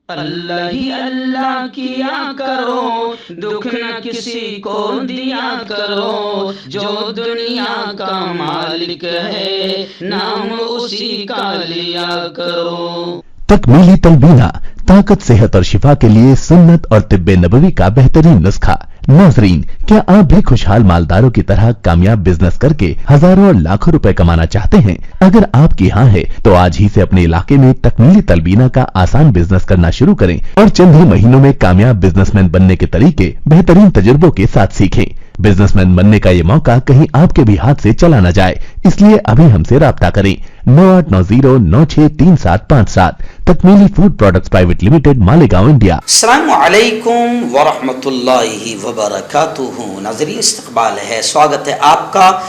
اللہ ہی اللہ کیا کرو، دکھ نہ کسی کو دیا کرو، جو دنیا کا مالک ہے نام اسی کا لیا کرو۔ تکمیلی تلبینہ، طاقت، صحت اور شفا کے لیے سنت اور طب نبوی کا بہترین نسخہ۔ ناظرین، کیا آپ بھی خوشحال مالداروں کی طرح کامیاب بزنس کر کے ہزاروں اور لاکھوں روپے کمانا چاہتے ہیں؟ اگر آپ کی ہاں ہے تو آج ہی سے اپنے علاقے میں تکمیلی تلبینہ کا آسان بزنس کرنا شروع کریں اور چند ہی مہینوں میں کامیاب بزنس مین بننے کے طریقے بہترین تجربوں کے ساتھ سیکھیں۔ بزنس مین بننے کا یہ موقع کہیں آپ کے بھی ہاتھ سے چلا نہ جائے، اس لیے ابھی ہم سے رابطہ کریں۔ 9890963757 Takmeeli food products private limited, Malegaon, India. السلام علیکم ورحمۃ اللہ وبرکاتہ۔ ناظرین، استقبال ہے، سواگت ہے آپ کا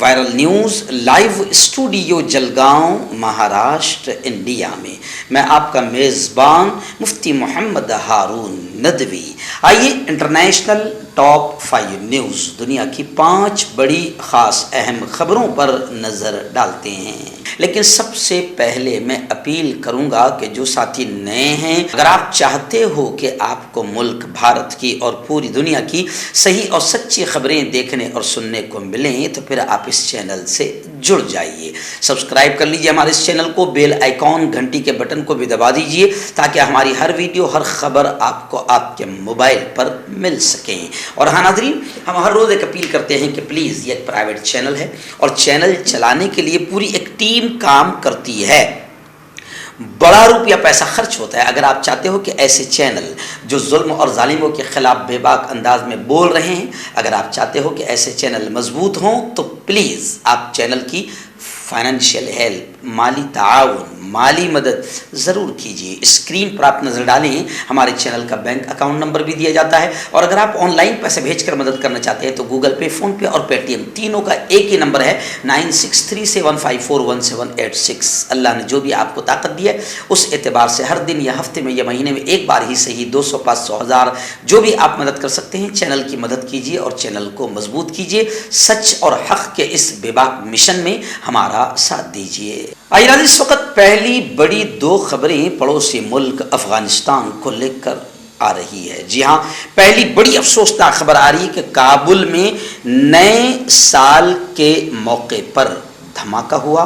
viral news live studio Jalgaon, Maharashtra, India میں۔ میں آپ کا میزبان مفتی محمد ہارون ندوی۔ آئیے انٹرنیشنل ٹاپ 5 نیوز، دنیا کی 5 بڑی خاص اہم خبروں پر نظر ڈالتے ہیں۔ لیکن سب سے پہلے میں اپیل کروں گا کہ جو ساتھی نئے ہیں، اگر آپ چاہتے ہو کہ آپ کو ملک بھارت کی اور پوری دنیا کی صحیح اور سچی خبریں دیکھنے اور سننے کو ملیں تو پھر آپ اس چینل سے جڑ جائیے۔ سبسکرائب کر لیجیے ہمارے اس چینل کو، بیل آئیکن گھنٹی کے بٹن کو بھی دبا دیجیے تاکہ ہماری ہر ویڈیو، ہر خبر آپ کو آپ کے موبائل پر مل سکیں۔ اور ہاں ناظرین، ہم ہر روز ایک اپیل کرتے ہیں کہ پلیز، یہ ایک پرائیویٹ چینل ہے اور چینل چلانے کے لیے پوری ایک ٹیم کام کرتی ہے، بڑا روپیہ پیسہ خرچ ہوتا ہے۔ اگر آپ چاہتے ہو کہ ایسے چینل جو ظلم اور ظالموں کے خلاف بے باک انداز میں بول رہے ہیں، اگر آپ چاہتے ہو کہ ایسے چینل مضبوط ہوں تو پلیز آپ چینل کی فائنینشیل ہیلپ، مالی تعاون، مالی مدد ضرور کیجیے۔ اسکرین پر آپ نظر ڈالیں، ہمارے چینل کا بینک اکاؤنٹ نمبر بھی دیا جاتا ہے، اور اگر آپ آن لائن پیسے بھیج کر مدد کرنا چاہتے ہیں تو گوگل پے، فون پے اور پے ٹی ایم تینوں کا ایک ہی نمبر ہے، 9637541786۔ اللہ نے جو بھی آپ کو طاقت دی ہے اس اعتبار سے ہر دن یا ہفتے میں یا مہینے میں ایک بار ہی صحیح 200، 500، 1000 جو بھی آپ مدد کر سکتے ہیں، چینل کی مدد کیجیے اور چینل کو مضبوط کیجیے۔ سچ اور حق کے اس بے باک مشن میں ہمارا ساتھ دیجیے۔ آئیے ناظرین، اس وقت پہلی بڑی 2 خبریں پڑوسی ملک افغانستان کو لے کر آ رہی ہے۔ جی ہاں، پہلی بڑی افسوسناک خبر آ رہی ہے کہ کابل میں نئے سال کے موقع پر دھماکہ ہوا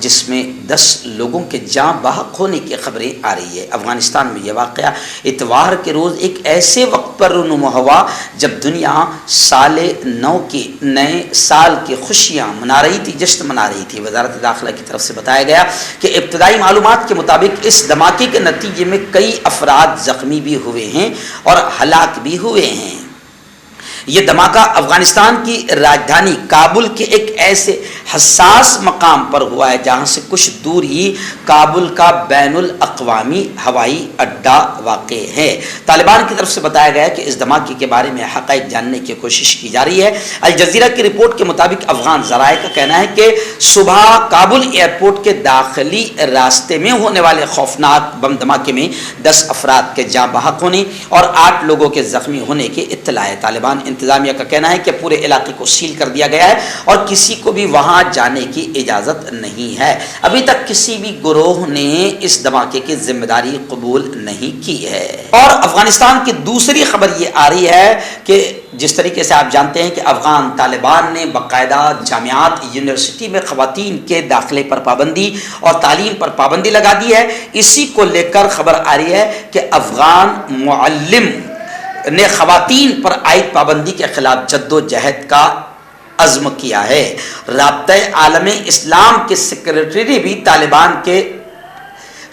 جس میں 10 لوگوں کے جاں بحق ہونے کی خبریں آ رہی ہے۔ افغانستان میں یہ واقعہ اتوار کے روز ایک ایسے وقت پر رونما ہوا جب دنیا سال نو کی، نئے سال کی خوشیاں منا رہی تھی، جشن منا رہی تھی۔ وزارت داخلہ کی طرف سے بتایا گیا کہ ابتدائی معلومات کے مطابق اس دھماکے کے نتیجے میں کئی افراد زخمی بھی ہوئے ہیں اور ہلاک بھی ہوئے ہیں۔ یہ دھماکہ افغانستان کی راجدھانی کابل کے ایک ایسے حساس مقام پر ہوا ہے جہاں سے کچھ دور ہی کابل کا بین الاقوامی ہوائی اڈہ واقع ہے۔ طالبان کی طرف سے بتایا گیا کہ اس دھماکے کے بارے میں حقائق جاننے کی کوشش کی جا رہی ہے۔ الجزیرہ کی رپورٹ کے مطابق افغان ذرائع کا کہنا ہے کہ صبح کابل ایئرپورٹ کے داخلی راستے میں ہونے والے خوفناک بم دھماکے میں 10 افراد کے جاں بحق ہونے اور 8 لوگوں کے زخمی ہونے کی اطلاع ہے۔ طالبان انتظامیہ کا کہنا ہے کہ پورے علاقے کو سیل کر دیا گیا ہے اور کسی کو بھی وہاں جانے کی اجازت نہیں ہے۔ ابھی تک کسی بھی گروہ نے اس دھماکے کی ذمہ داری قبول نہیں کی ہے۔ اور افغانستان کی دوسری خبر یہ آ رہی ہے کہ جس طریقے سے آپ جانتے ہیں کہ افغان طالبان نے باقاعدہ جامعات، یونیورسٹی میں خواتین کے داخلے پر پابندی اور تعلیم پر پابندی لگا دی ہے، اسی کو لے کر خبر آ رہی ہے کہ افغان معلم نے خواتین پر عائد پابندی کے خلاف جد و جہد کا عزم کیا ہے۔ رابطہ عالم اسلام کے سیکریٹری نے بھی طالبان کے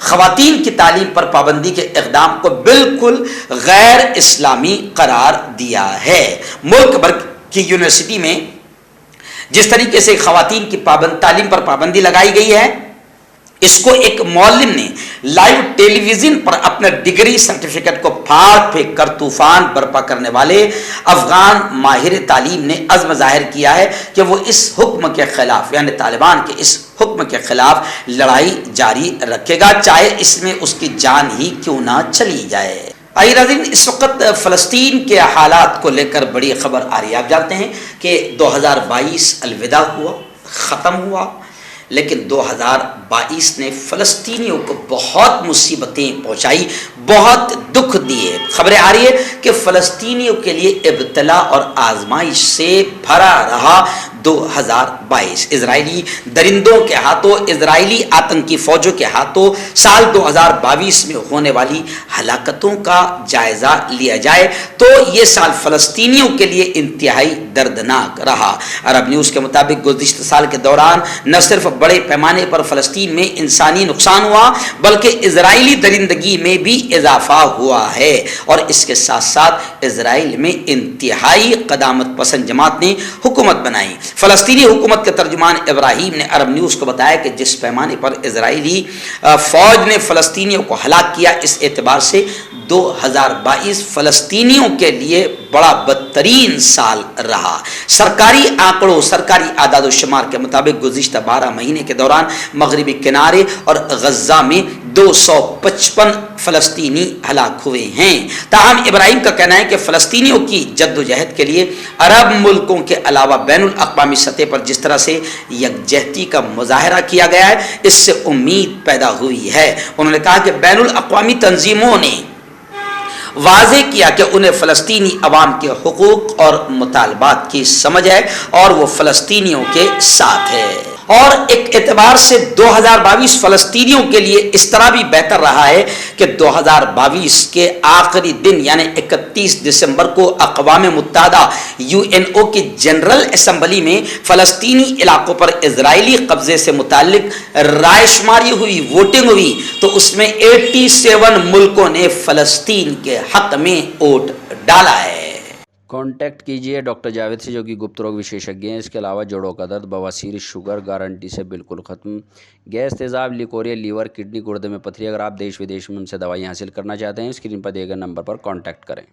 خواتین کی تعلیم پر پابندی کے اقدام کو بالکل غیر اسلامی قرار دیا ہے۔ ملک بھر کی یونیورسٹی میں جس طریقے سے خواتین کی تعلیم پر پابندی لگائی گئی ہے، اس کو ایک معلم نے لائیو ٹیلی ویژن پر اپنے ڈگری سرٹیفکیٹ کو پھاڑ پھینک کر طوفان برپا کرنے والے افغان ماہر تعلیم نے عزم ظاہر کیا ہے کہ وہ اس حکم کے خلاف، یعنی طالبان کے اس حکم کے خلاف لڑائی جاری رکھے گا، چاہے اس میں اس کی جان ہی کیوں نہ چلی جائے۔ آئیے ناظرین، اس وقت فلسطین کے حالات کو لے کر بڑی خبر آ رہی ہے۔ آپ جانتے ہیں کہ 2022 الوداع ہوا، ختم ہوا، لیکن 2022 نے فلسطینیوں کو بہت مصیبتیں پہنچائی، بہت دکھ دیے۔ خبریں آ رہی ہے کہ فلسطینیوں کے لیے ابتلا اور آزمائش سے بھرا رہا 2022۔ اسرائیلی درندوں کے ہاتھوں، اسرائیلی آتنکی فوجوں کے ہاتھوں سال 2022 میں ہونے والی ہلاکتوں کا جائزہ لیا جائے تو یہ سال فلسطینیوں کے لیے انتہائی دردناک رہا۔ عرب نیوز کے مطابق گزشتہ سال کے دوران نہ صرف بڑے پیمانے پر فلسطین میں انسانی نقصان ہوا بلکہ اسرائیلی درندگی میں بھی اضافہ ہوا ہے، اور اس کے ساتھ ساتھ اسرائیل میں انتہائی قدامت پسند جماعت نے حکومت بنائی۔ فلسطینی حکومت کے ترجمان ابراہیم نے عرب نیوز کو بتایا کہ جس پیمانے پر اسرائیلی فوج نے فلسطینیوں کو ہلاک کیا، اس اعتبار سے 2022 فلسطینیوں کے لیے بڑا بدترین سال رہا۔ سرکاری آنکڑوں، سرکاری اعداد و شمار کے مطابق گزشتہ 12 مہینے کے دوران مغربی کنارے اور غزہ میں 255 فلسطینی ہلاک ہوئے ہیں۔ تاہم ابراہیم کا کہنا ہے کہ فلسطینیوں کی جدوجہد کے لیے عرب ملکوں کے علاوہ بین الاقوامی سطح پر جس طرح سے یکجہتی کا مظاہرہ کیا گیا ہے، اس سے امید پیدا ہوئی ہے۔ انہوں نے کہا کہ بین الاقوامی تنظیموں نے واضح کیا کہ انہیں فلسطینی عوام کے حقوق اور مطالبات کی سمجھ ہے اور وہ فلسطینیوں کے ساتھ ہے۔ اور ایک اعتبار سے 2022 فلسطینیوں کے لیے اس طرح بھی بہتر رہا ہے کہ 2022 کے آخری دن یعنی 31 دسمبر کو اقوام متحدہ UNO کی جنرل اسمبلی میں فلسطینی علاقوں پر اسرائیلی قبضے سے متعلق رائے شماری ہوئی، ووٹنگ ہوئی، تو اس میں 87 ملکوں نے فلسطین کے حق میں ووٹ ڈالا ہے۔ کانٹیکٹ کیجئے ڈاکٹر جاوید سے جو کہ گپت روگ وشیشجঞ ہیں۔ اس کے علاوہ جوڑوں کا درد، بواسیر، شوگر گارنٹی سے بالکل ختم، گیس، تیزاب، لیکوریا، لیور، کڈنی، گردے میں پتھری۔ اگر آپ دیش ودیش میں ان سے دوائیں حاصل کرنا چاہتے ہیں اسکرین پر دیے گئے نمبر پر کانٹیکٹ کریں۔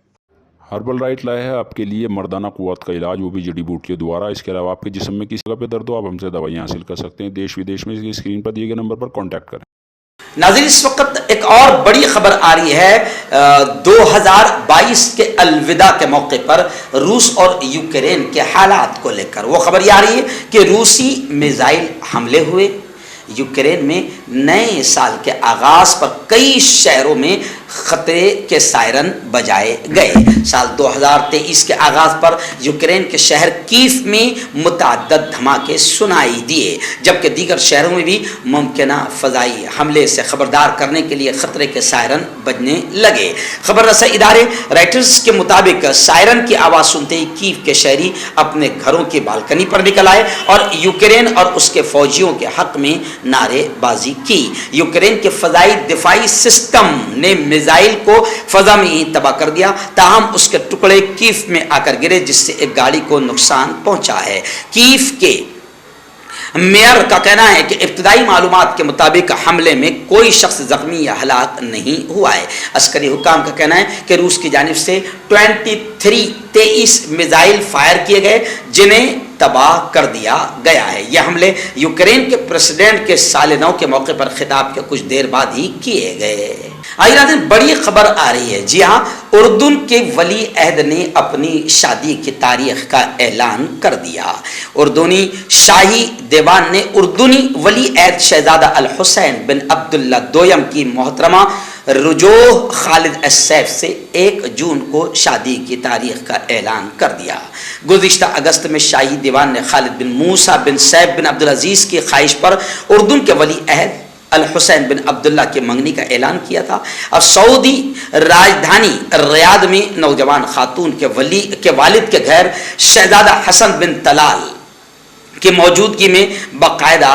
ہربل رائٹ لائے ہے آپ کے لیے مردانہ قوت کا علاج، وہ بھی جڑی بوٹیوں دوارا۔ اس کے علاوہ آپ کے جسم میں کسی جگہ پہ درد ہو آپ ہم سے دوائیاں حاصل کر سکتے ہیں دیش ودیش میں، اسکرین پر دیے گئے نمبر پر کانٹیکٹ کریں۔ ناظرین اس وقت ایک اور بڑی خبر آ رہی ہے 2022 کے الوداع کے موقع پر روس اور یوکرین کے حالات کو لے کر۔ وہ خبر یہ آ رہی ہے کہ روسی میزائل حملے ہوئے، یوکرین میں نئے سال کے آغاز پر کئی شہروں میں خطرے کے سائرن بجائے گئے۔ سال 2023 کے آغاز پر یوکرین کے شہر کیف میں متعدد دھماکے سنائی دیے، جبکہ دیگر شہروں میں بھی ممکنہ فضائی حملے سے خبردار کرنے کے لیے خطرے کے سائرن بجنے لگے۔ خبر رساں ادارے رائٹرز کے مطابق سائرن کی آواز سنتے ہی کیف کے شہری اپنے گھروں کی بالکنی پر نکل آئے اور یوکرین اور اس کے فوجیوں کے حق میں نعرے بازی کی۔ یوکرین کے فضائی دفاعی سسٹم نے میزائل کو فضا میں ہی تباہ کر دیا، تاہم اس کے ٹکڑے کیف میں آ کر گرے جس سے ایک گاڑی کو نقصان پہنچا ہے۔ کیف کے میئر کا کہنا ہے کہ ابتدائی معلومات کے مطابق حملے میں کوئی شخص زخمی یا ہلاک نہیں ہوا ہے۔ عسکری حکام کا کہنا ہے کہ روس کی جانب سے 23 میزائل فائر کیے گئے جنہیں تباہ کر دیا گیا ہے۔ یہ حملے یوکرین کے پریزیڈنٹ کے سال نو کے موقع پر خطاب کے کچھ دیر بعد ہی کیے گئے۔ آئیے ناظرین بڑی خبر آ رہی ہے، جی ہاں، اردن کے ولی عہد نے اپنی شادی کی تاریخ کا اعلان کر دیا۔ اردنی شاہی دیوان نے اردنی ولی عہد شہزادہ الحسین بن عبداللہ دویم کی محترمہ رجوع خالد السیف سے 1 جون کو شادی کی تاریخ کا اعلان کر دیا۔ گزشتہ اگست میں شاہی دیوان نے خالد بن موسیٰ بن سیف بن عبدالعزیز کی خواہش پر اردن کے ولی عہد الحسین بن عبداللہ کی منگنی کا اعلان کیا تھا۔ اب سعودی راجدھانی ریاض میں نوجوان خاتون کے والد کے گھر شہزادہ حسن بن طلال کی موجودگی میں باقاعدہ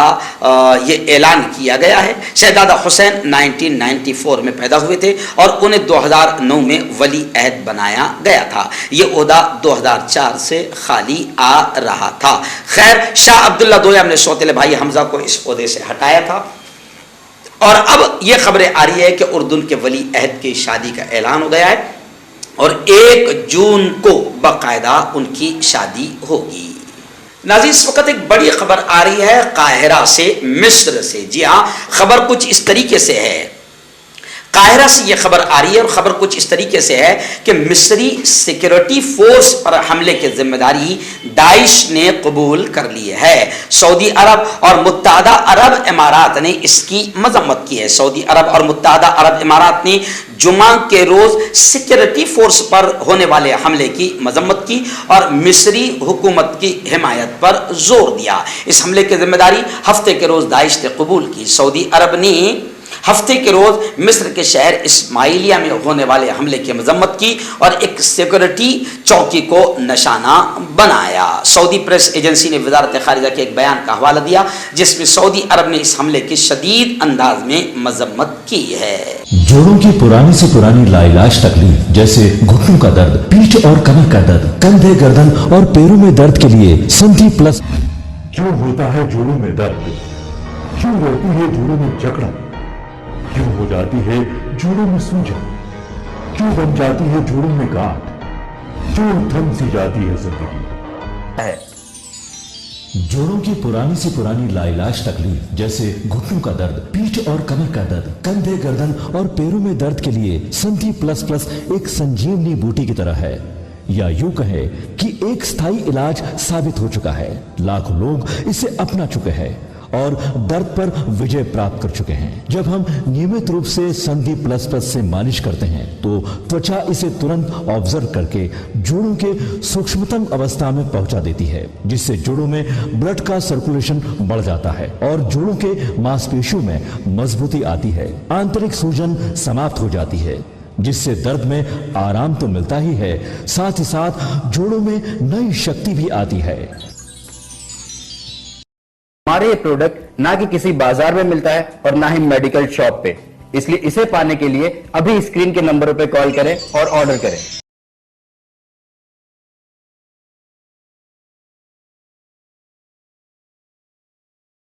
یہ اعلان کیا گیا ہے۔ شہزادہ حسین 1994 میں پیدا ہوئے تھے اور انہیں 2009 میں ولی عہد بنایا گیا تھا۔ یہ عہدہ 2004 سے خالی آ رہا تھا۔ خیر، شاہ عبداللہ دویم نے سوتیلے بھائی حمزہ کو اس عہدے سے ہٹایا تھا اور اب یہ خبریں آ رہی ہے کہ اردن کے ولی عہد کی شادی کا اعلان ہو گیا ہے اور 1 جون کو باقاعدہ ان کی شادی ہوگی۔ ناظرین اس وقت ایک بڑی خبر آ رہی ہے قاہرہ سے، مصر سے۔ جی ہاں، خبر کچھ اس طریقے سے ہے۔ قاہرہ سے یہ خبر آ رہی ہے اور خبر کچھ اس طریقے سے ہے کہ مصری سیکیورٹی فورس پر حملے کی ذمہ داری داعش نے قبول کر لی ہے۔ سعودی عرب اور متحدہ عرب امارات نے اس کی مذمت کی ہے۔ سعودی عرب اور متحدہ عرب امارات نے جمعہ کے روز سیکیورٹی فورس پر ہونے والے حملے کی مذمت کی اور مصری حکومت کی حمایت پر زور دیا۔ اس حملے کی ذمہ داری ہفتے کے روز داعش نے قبول کی۔ سعودی عرب نے ہفتے کے روز مصر کے شہر اسماعیلیہ میں ہونے والے حملے کی مذمت کی اور ایک سیکورٹی چوکی کو نشانہ بنایا۔ سعودی پریس ایجنسی نے وزارت خارجہ کے ایک بیان کا حوالہ دیا جس میں سعودی عرب نے اس حملے کی شدید انداز میں مذمت کی ہے۔ جوڑوں کی پرانی سے پرانی لاعلاج تکلیف جیسے گھٹنوں کا درد، پیٹھ اور کمر کا درد، کندھے، گردن اور پیروں میں درد کے لیے سندھی پلس۔ کیوں ہوتا ہے جوڑوں میں درد؟ کیوں رہتی ہے جوڑوں میں جکڑن؟ کیوں ہو جاتی ہے جوڑوں میں سوجن؟ کیوں بن جاتی ہے جوڑوں میں گاٹھ؟ کیوں تھم سی جاتی ہے زندگی؟ جوڑوں کی پرانی سے پرانی لاعلاج تکلیف جیسے گھٹنوں کا درد، پیٹھ اور کمر کا درد، کندھے، گردن اور پیروں میں درد کے لیے سندھی پلس پلس ایک سنجیونی بوٹی کی طرح ہے، یا یوں کہے کہ ایک استھائی علاج ثابت ہو چکا ہے۔ لاکھوں لوگ اسے اپنا چکے ہیں اور درد پر وجے پراپت کر چکے ہیں۔ جب ہم نیمت روپ سے سندھی پلس پلس سے مالش کرتے ہیں تو توچا اسے ترنت آبزرو کر کے جوڑوں کے سوکشمتم اوستھا میں پہنچا دیتی ہے، جس سے جوڑوں میں بلڈ کا سرکولیشن بڑھ جاتا ہے اور جوڑوں کے ماس پیشیوں میں مضبوطی آتی ہے، آنترک سوجن سماپت ہو جاتی ہے، جس سے درد میں آرام تو ملتا ہی ہے، ساتھ ہی ساتھ جوڑوں میں نئی شکتی بھی آتی ہے۔ ہمارے یہ پروڈکٹ نہ کہ کسی بازار میں ملتا ہے اور نہ ہی میڈیکل شاپ پہ، اس لیے اسے پانے کے لیے ابھی اسکرین کے نمبروں پہ کال کریں اور آرڈر کریں۔